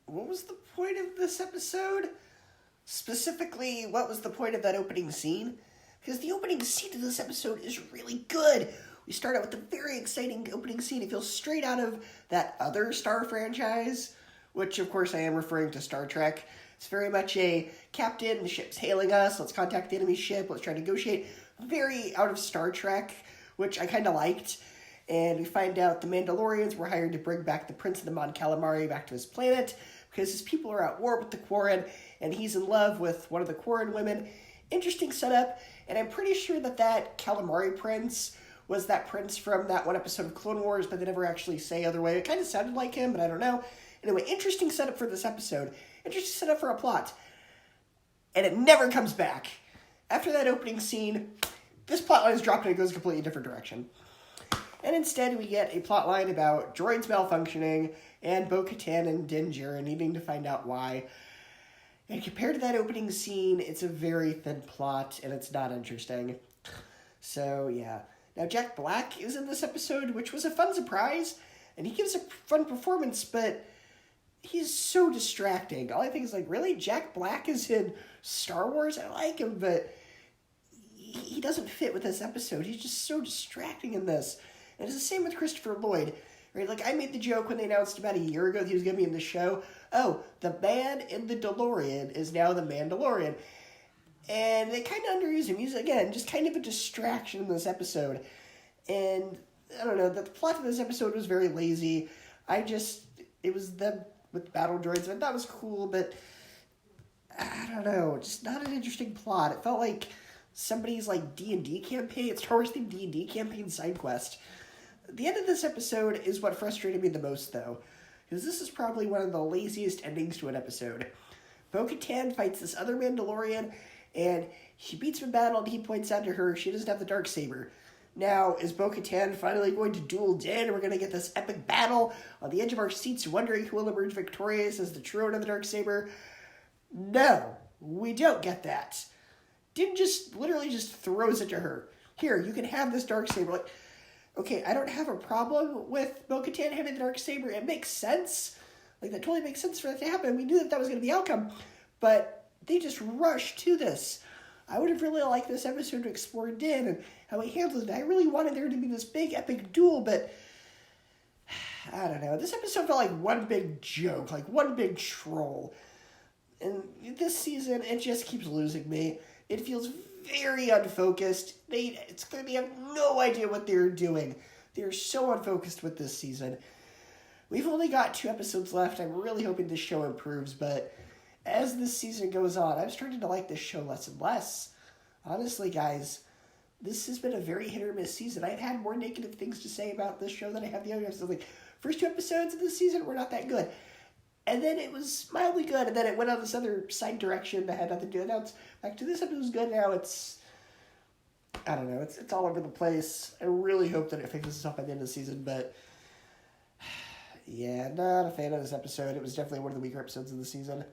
what was the point of this episode? Specifically, what was the point of that opening scene? Because the opening scene of this episode is really good. We start out with a very exciting opening scene. It feels straight out of that other Star franchise, which of course I am referring to Star Trek. It's very much a captain, the ship's hailing us, let's contact the enemy ship, let's try to negotiate. Very out of Star Trek, which I kind of liked. And we find out the Mandalorians were hired to bring back the Prince of the Mon Calamari back to his planet because his people are at war with the Quarren, and he's in love with one of the Quarren women. Interesting setup, and I'm pretty sure that Calamari Prince was that prince from that one episode of Clone Wars, but they never actually say other way. It kind of sounded like him, but I don't know. Anyway, interesting setup for this episode. Interesting setup for a plot. And it never comes back. After that opening scene, this plotline is dropped and it goes a completely different direction. And instead we get a plotline about droids malfunctioning and Bo-Katan and Din Djarin needing to find out why. And compared to that opening scene, it's a very thin plot and it's not interesting. So, yeah. Now, Jack Black is in this episode, which was a fun surprise, and he gives a fun performance, but he's so distracting. All I think is like, really? Jack Black is in Star Wars? I like him, but he doesn't fit with this episode. He's just so distracting in this. And it's the same with Christopher Lloyd, right? Like, I made the joke when they announced about a year ago that he was going to be in the show. Oh, the man in the DeLorean is now the Mandalorian. And they kind of underuse him. He's, again, just kind of a distraction in this episode. And, I don't know, the plot of this episode was very lazy. It was them with battle droids. I thought it was cool, but, I don't know, just not an interesting plot. It felt like somebody's, like, D&D campaign. It's Star Wars themed D&D campaign side quest. The end of this episode is what frustrated me the most, though. Because this is probably one of the laziest endings to an episode. Bo-Katan fights this other Mandalorian, and she beats him in battle, and he points out to her she doesn't have the Darksaber. Now, is Bo-Katan finally going to duel Din, and we're going to get this epic battle on the edge of our seats, wondering who will emerge victorious as the true owner of the Darksaber? No, we don't get that. Din literally throws it to her. Here, you can have this Darksaber. Like, okay, I don't have a problem with Bo-Katan having the Darksaber. It makes sense. Like, that totally makes sense for that to happen. We knew that was going to be the outcome. But they just rushed to this. I would have really liked this episode to explore Din and how he handles it. I really wanted there to be this big epic duel, but I don't know. This episode felt like one big joke, like one big troll. And this season, it just keeps losing me. It feels very unfocused. It's clear they have no idea what they're doing. They're so unfocused with this season. We've only got 2 episodes left. I'm really hoping this show improves, but as this season goes on, I'm starting to like this show less and less. Honestly, guys, this has been a very hit or miss season. I've had more negative things to say about this show than I have the other episodes. Like, first 2 episodes of this season were not that good. And then it was mildly good, and then it went on this other side direction that had nothing to do. Now it's back to this episode was good. Now it's, I don't know, it's all over the place. I really hope that it fixes itself by the end of the season, but yeah, not a fan of this episode. It was definitely one of the weaker episodes of the season.